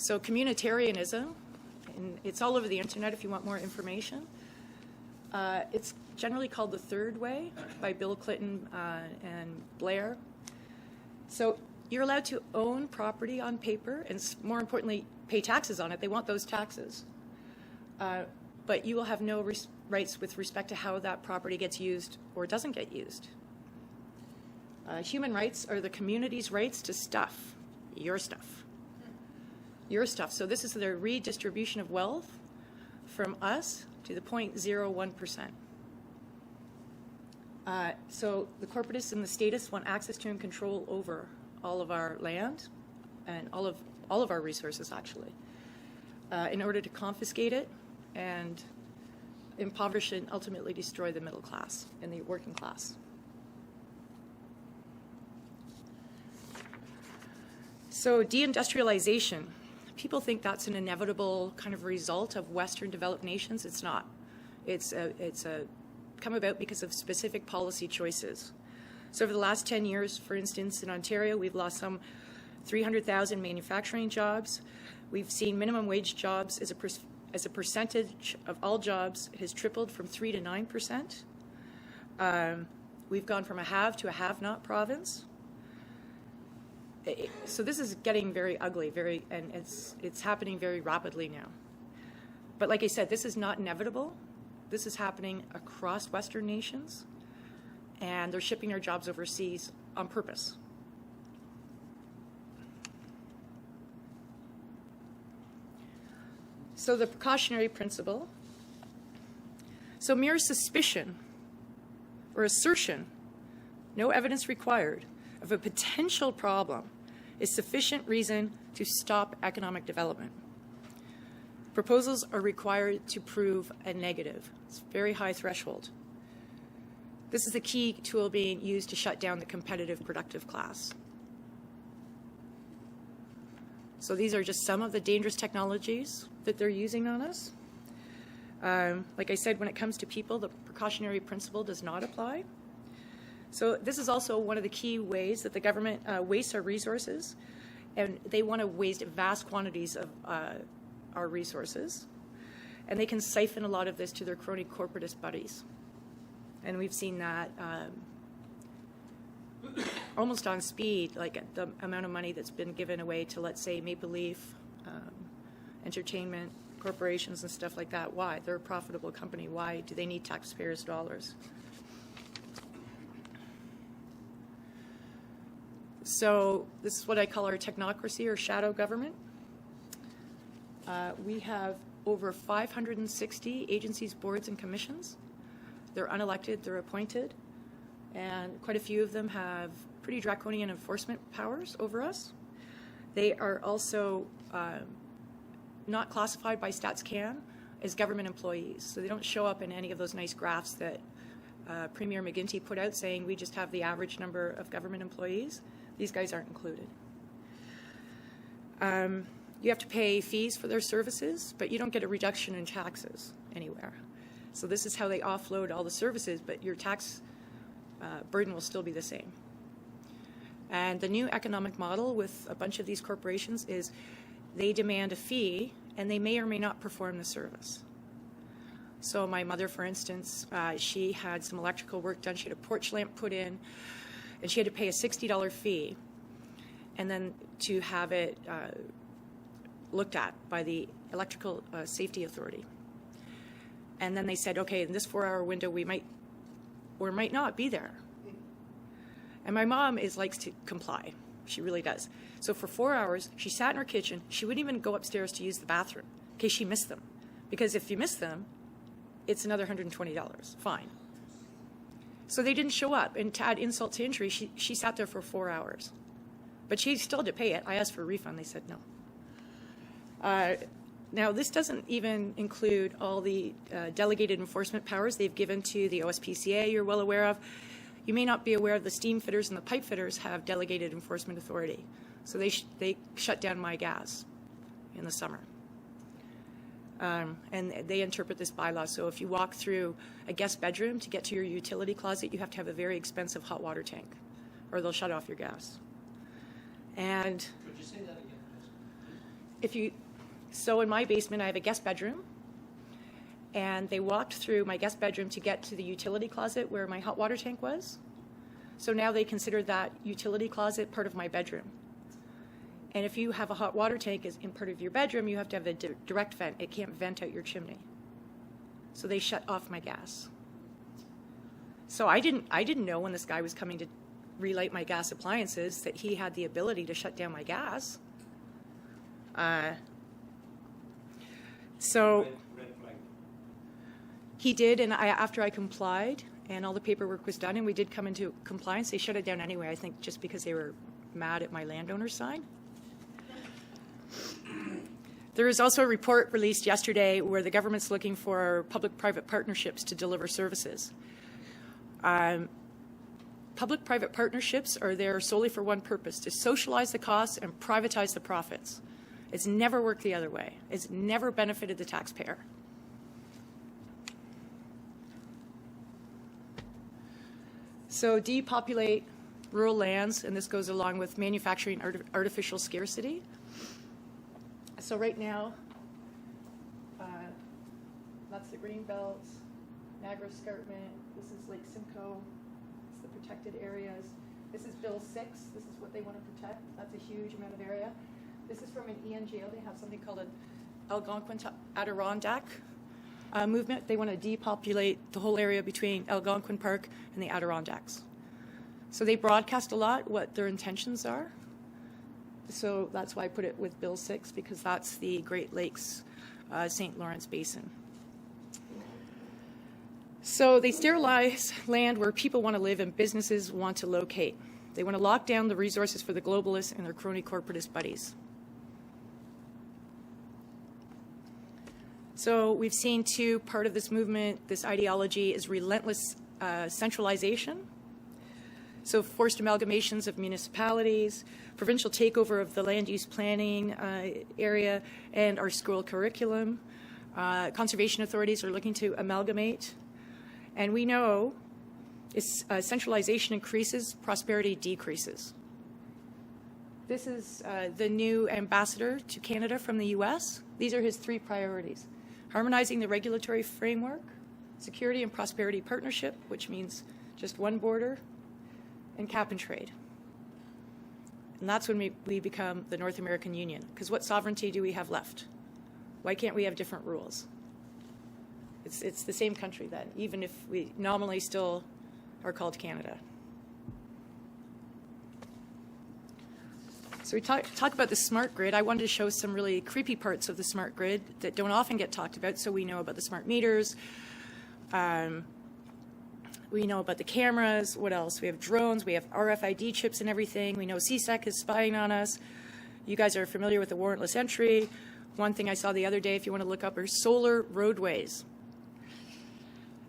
So communitarianism, and it's all over the internet if you want more information. It's generally called the third way by Bill Clinton and Blair. So you're allowed to own property on paper and, more importantly, pay taxes on it. They want those taxes. But you will have no rights with respect to how that property gets used or doesn't get used. Human rights are the community's rights to stuff, your stuff. Your stuff. So this is the redistribution of wealth from us to the 0.01%. So the corporatists and the statists want access to and control over all of our land and all of our resources, actually, in order to confiscate it and impoverish and ultimately destroy the middle class and the working class. So deindustrialization. People think that's an inevitable kind of result of Western developed nations. It's not. It's come about because of specific policy choices. So over the last 10 years, for instance, in Ontario, we've lost some 300,000 manufacturing jobs. We've seen minimum wage jobs as a percentage of all jobs has tripled from 3 to 9%. We've gone from a have to a have-not province. So this is getting very ugly, and it's happening very rapidly now. But like I said, this is not inevitable. This is happening across Western nations, and they're shipping their jobs overseas on purpose. So the precautionary principle. So mere suspicion or assertion, no evidence required, of a potential problem is sufficient reason to stop economic development. Proposals are required to prove a negative. It's a very high threshold. This is the key tool being used to shut down the competitive productive class. So these are just some of the dangerous technologies that they're using on us. Like I said, when it comes to people, the precautionary principle does not apply. So this is also one of the key ways that the government wastes our resources, and they want to waste vast quantities of our resources, and they can siphon a lot of this to their crony corporatist buddies. And we've seen that almost on speed, like the amount of money that's been given away to, let's say, Maple Leaf, entertainment corporations and stuff like that. Why? They're a profitable company. Why do they need taxpayers' dollars? So this is what I call our technocracy or shadow government. We have over 560 agencies, boards, and commissions. They're unelected, they're appointed, and quite a few of them have pretty draconian enforcement powers over us. They are also not classified by StatsCan as government employees, so they don't show up in any of those nice graphs that Premier McGuinty put out saying we just have the average number of government employees. These guys aren't included. You have to pay fees for their services, but you don't get a reduction in taxes anywhere. So this is how they offload all the services, but your tax burden will still be the same. And the new economic model with a bunch of these corporations is they demand a fee, and they may or may not perform the service. So my mother, for instance, she had some electrical work done. She had a porch lamp put in, and she had to pay a $60 fee, and then to have it looked at by the Electrical Safety Authority. And then they said, okay, in this 4-hour window, we might or might not be there. And my mom likes to comply. She really does. So for 4 hours, she sat in her kitchen. She wouldn't even go upstairs to use the bathroom in case she missed them. Because if you miss them, it's another $120 fine. So they didn't show up. And to add insult to injury, she sat there for 4 hours. But she still had to pay it. I asked for a refund. They said no. Now, this doesn't even include all the delegated enforcement powers they've given to the OSPCA you're well aware of. You may not be aware of the steam fitters and the pipe fitters have delegated enforcement authority. So they shut down my gas in the summer. And they interpret this bylaw. So if you walk through a guest bedroom to get to your utility closet, you have to have a very expensive hot water tank, or they'll shut off your gas. And could you say that again, So in my basement, I have a guest bedroom, and they walked through my guest bedroom to get to the utility closet where my hot water tank was. So now they consider that utility closet part of my bedroom. And if you have a hot water tank as in part of your bedroom, you have to have a direct vent. It can't vent out your chimney. So they shut off my gas. So I didn't know when this guy was coming to relight my gas appliances that he had the ability to shut down my gas. So he did, and after I complied and all the paperwork was done and we did come into compliance, they shut it down anyway, I think just because they were mad at my landowner sign. There was also a report released yesterday where the government's looking for public-private partnerships to deliver services. Public-private partnerships are there solely for one purpose, to socialize the costs and privatize the profits. It's never worked the other way. It's never benefited the taxpayer. So depopulate rural lands, and this goes along with manufacturing artificial scarcity. So right now, that's the green belt, Niagara Escarpment, this is Lake Simcoe, it's the protected areas. This is Bill 6, this is what they want to protect. That's a huge amount of area. This is from an ENGO. They have something called an Algonquin Adirondack movement. They want to depopulate the whole area between Algonquin Park and the Adirondacks. So they broadcast a lot what their intentions are. So that's why I put it with Bill 6, because that's the Great Lakes St. Lawrence Basin. So they sterilize land where people want to live and businesses want to locate. They want to lock down the resources for the globalists and their crony corporatist buddies. So we've seen too, part of this movement, this ideology is relentless centralization. So forced amalgamations of municipalities, provincial takeover of the land use planning area and our school curriculum. Conservation authorities are looking to amalgamate. And we know centralization increases, prosperity decreases. This is the new ambassador to Canada from the US. These are his 3 priorities. Harmonizing the regulatory framework, security and prosperity partnership, which means just one border, and cap and trade. And that's when we become the North American Union. Because what sovereignty do we have left? Why can't we have different rules? It's the same country then, even if we nominally still are called Canada. So we talk about the smart grid. I wanted to show some really creepy parts of the smart grid that don't often get talked about. So we know about the smart meters. We know about the cameras. What else? We have drones. We have RFID chips and everything. We know CSEC is spying on us. You guys are familiar with the warrantless entry. One thing I saw the other day, if you want to look up, are solar roadways.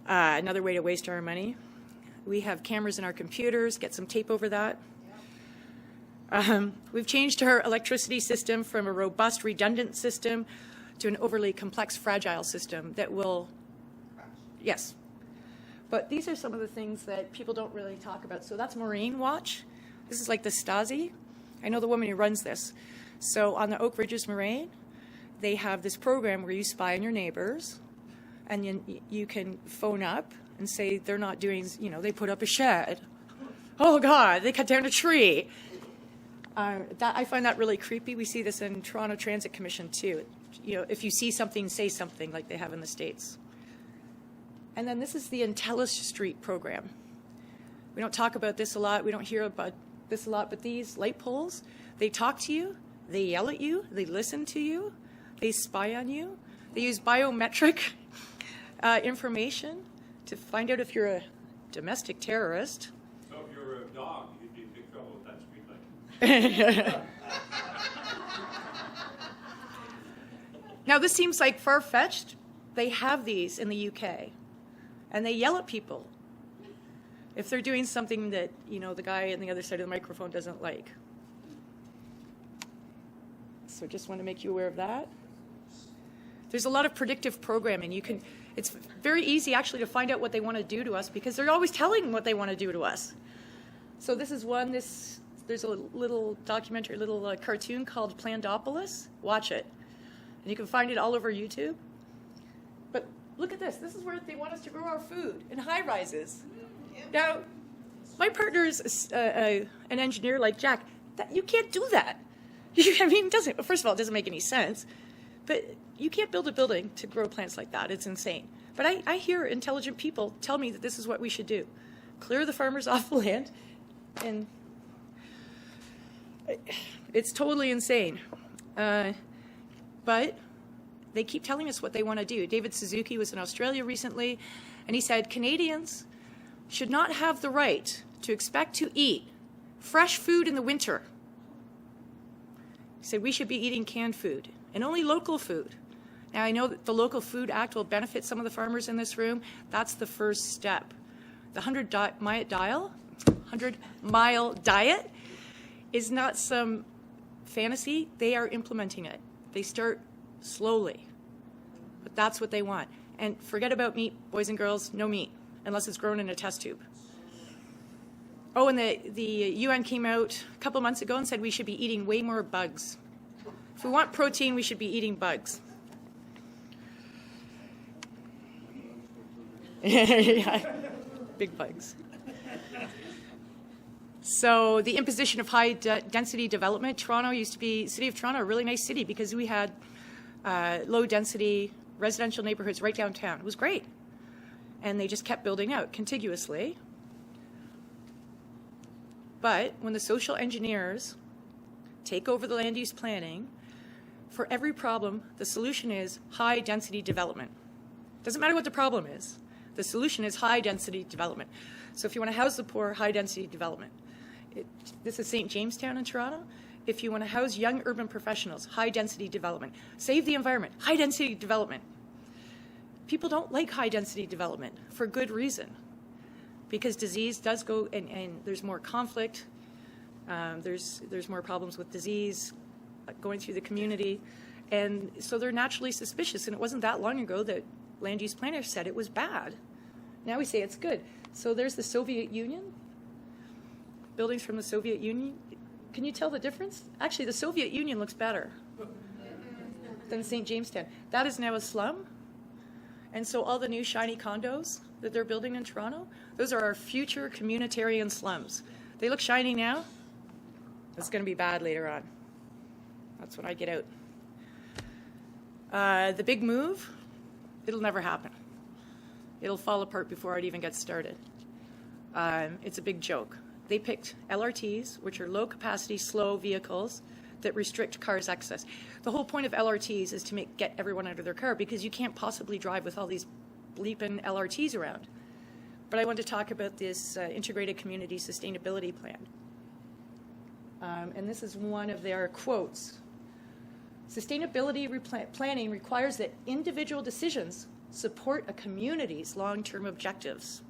Another way to waste our money. We have cameras in our computers. Get some tape over that. We've changed our electricity system from a robust, redundant system to an overly complex, fragile system that will, yes. But these are some of the things that people don't really talk about. So that's Marine Watch. This is like the Stasi. I know the woman who runs this. So on the Oak Ridges Moraine, they have this program where you spy on your neighbors, and you can phone up and say they're not doing, they put up a shed. Oh, God, they cut down a tree. I find that really creepy. We see this in Toronto Transit Commission, too. If you see something, say something, like they have in the States. And then this is the IntelliStreet program. We don't talk about this a lot. We don't hear about this a lot. But these light poles, they talk to you. They yell at you. They listen to you. They spy on you. They use biometric information to find out if you're a domestic terrorist. So if you're a dog, you'd be in big trouble with that street light. Now, this seems like far-fetched. They have these in the UK. And they yell at people if they're doing something that, the guy on the other side of the microphone doesn't like. So just want to make you aware of that. There's a lot of predictive programming. It's very easy, actually, to find out what they want to do to us because they're always telling what they want to do to us. So this is one. This there's a little documentary, little cartoon called Plandopolis. Watch it. And you can find it all over YouTube. But look at this. This is where they want us to grow our food in high rises. Now, my partner is an engineer like Jack. You can't do that. I mean, first of all, it doesn't make any sense. But you can't build a building to grow plants like that. It's insane. But I hear intelligent people tell me that this is what we should do. Clear the farmers off the land, and it's totally insane. But they keep telling us what they want to do. David Suzuki was in Australia recently, and he said Canadians should not have the right to expect to eat fresh food in the winter. He said we should be eating canned food, and only local food. Now, I know that the Local Food Act will benefit some of the farmers in this room. That's the first step. The 100-mile diet is not some fantasy. They are implementing it. They start slowly, but that's what they want. And forget about meat, boys and girls, no meat, unless it's grown in a test tube. Oh, and the UN came out a couple months ago and said we should be eating way more bugs. If we want protein, we should be eating bugs. Yeah, big bugs. So the imposition of high density development. Toronto used to be, City of Toronto, a really nice city because we had low density residential neighborhoods right downtown. It was great. And they just kept building out contiguously. But when the social engineers take over the land use planning, for every problem, the solution is high density development. Doesn't matter what the problem is. The solution is high density development. So if you want to house the poor, high density development. This is St. Jamestown in Toronto. If you want to house young urban professionals, high density development. Save the environment, high density development. People don't like high density development for good reason. Because disease does go, and there's more conflict. There's more problems with disease going through the community. And so they're naturally suspicious. And it wasn't that long ago that land use planners said it was bad. Now we say it's good. So there's the Soviet Union, buildings from the Soviet Union. Can you tell the difference? Actually, the Soviet Union looks better than St. Jamestown. That is now a slum. And so all the new shiny condos that they're building in Toronto, those are our future communitarian slums. They look shiny now. It's going to be bad later on. That's when I get out. The big move, it'll never happen. It'll fall apart before it even gets started. It's a big joke. They picked LRTs, which are low-capacity, slow vehicles that restrict cars' access. The whole point of LRTs is to get everyone out of their car because you can't possibly drive with all these bleeping LRTs around. But I want to talk about this integrated community sustainability plan. And this is one of their quotes. Sustainability planning requires that individual decisions support a community's long-term objectives.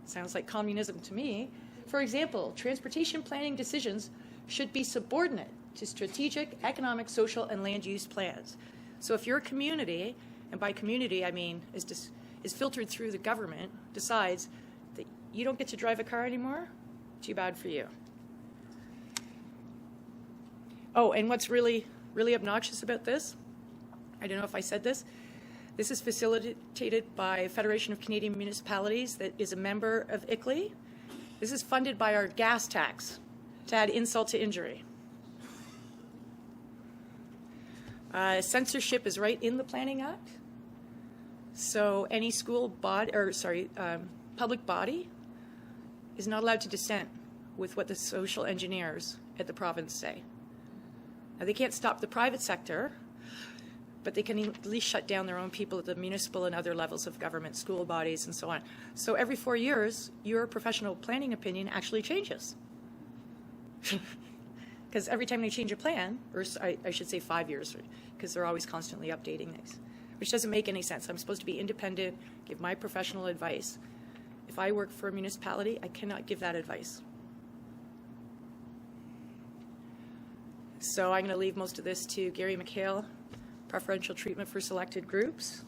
Sounds like communism to me. For example, transportation planning decisions should be subordinate to strategic, economic, social, and land use plans. So if your community, and by community I mean is filtered through the government, decides that you don't get to drive a car anymore, too bad for you. Oh, and what's really obnoxious about this, I don't know if I said this, this is facilitated by Federation of Canadian Municipalities that is a member of ICLEI. This is funded by our gas tax to add insult to injury. Censorship is right in the Planning Act. So any public body is not allowed to dissent with what the social engineers at the province say. Now, they can't stop the private sector, but they can at least shut down their own people at the municipal and other levels of government, school bodies, and so on. So every 4 years, your professional planning opinion actually changes. Because every time they change a plan, or I should say 5 years, because they're always constantly updating these, which doesn't make any sense. I'm supposed to be independent, give my professional advice. If I work for a municipality, I cannot give that advice. So I'm going to leave most of this to Gary McHale, Preferential Treatment for Selected Groups.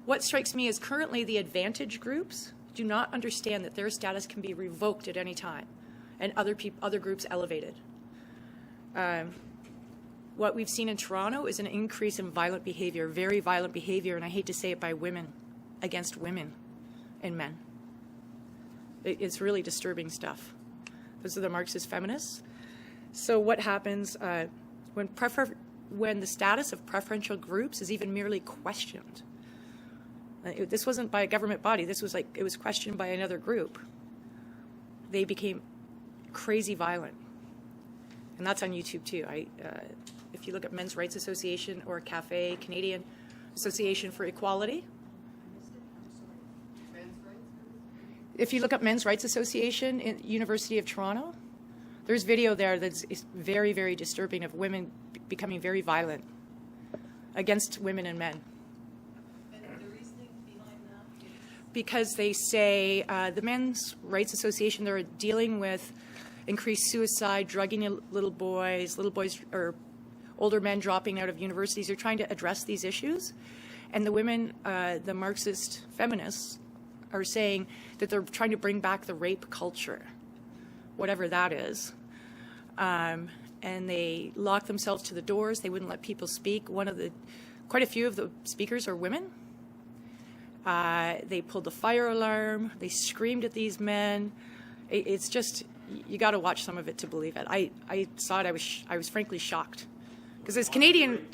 What strikes me as currently the advantage groups do not understand that their status can be revoked at any time and other groups elevated. What we've seen in Toronto is an increase in violent behavior, very violent behavior, and I hate to say it, by women against women and men. It's really disturbing stuff. Those are the Marxist feminists. So what happens when the status of preferential groups is even merely questioned? This wasn't by a government body. This was it was questioned by another group. They became crazy violent. And that's on YouTube too. If you look at Men's Rights Association or CAFE, Canadian Association for Equality. If you look up Men's Rights Association in University of Toronto, there's video there that's very, very disturbing of women becoming very violent against women and men. And the reasoning behind that is? Because they say the Men's Rights Association, they're dealing with increased suicide, drugging of little boys or older men dropping out of universities. They're trying to address these issues. And the women, the Marxist feminists, are saying that they're trying to bring back the rape culture, whatever that is. And they lock themselves to the doors. They wouldn't let people speak. Quite a few of the speakers are women. They pulled the fire alarm. They screamed at these men. It's just, you got to watch some of it to believe it. I saw it. I was frankly shocked. Because as Canadian...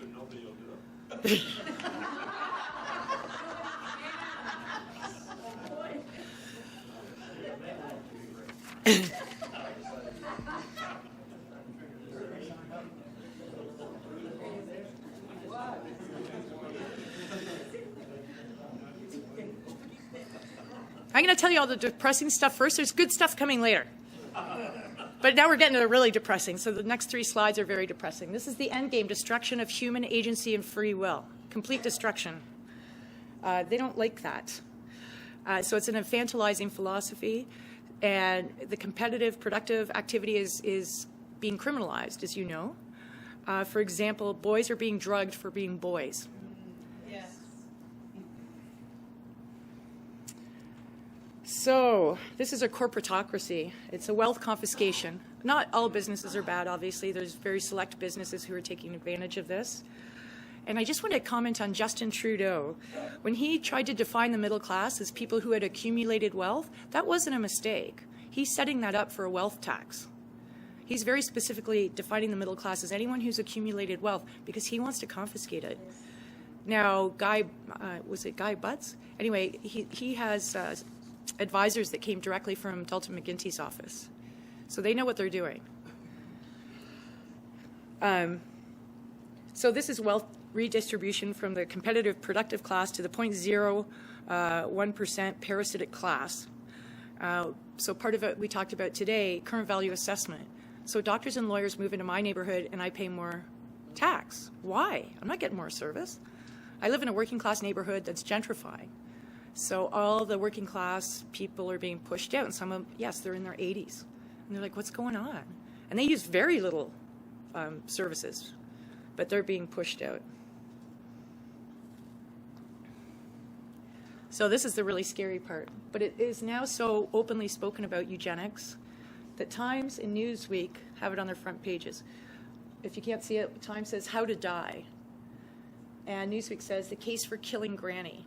I'm going to tell you all the depressing stuff first. There's good stuff coming later. But now we're getting to the really depressing. So the next 3 slides are very depressing. This is the end game, destruction of human agency and free will. Complete destruction. They don't like that. So it's an infantilizing philosophy. And the competitive, productive activity is being criminalized, as you know. For example, boys are being drugged for being boys. Yes. So this is a corporatocracy. It's a wealth confiscation. Not all businesses are bad, obviously. There's very select businesses who are taking advantage of this. And I just want to comment on Justin Trudeau. When he tried to define the middle class as people who had accumulated wealth, that wasn't a mistake. He's setting that up for a wealth tax. He's very specifically defining the middle class as anyone who's accumulated wealth because he wants to confiscate it. Now, was it Guy Butts? Anyway, he has advisors that came directly from Dalton McGuinty's office. So they know what they're doing. So this is wealth redistribution from the competitive productive class to the 0.01% parasitic class. So part of it we talked about today, current value assessment. So doctors and lawyers move into my neighborhood and I pay more tax. Why? I'm not getting more service. I live in a working class neighborhood that's gentrifying. So all the working class people are being pushed out, and some of them, yes, they're in their 80s. And they're like, what's going on? And they use very little services, but they're being pushed out. So this is the really scary part. But it is now so openly spoken about, eugenics, that Times and Newsweek have it on their front pages. If you can't see it, Times says, how to die. And Newsweek says, the case for killing Granny.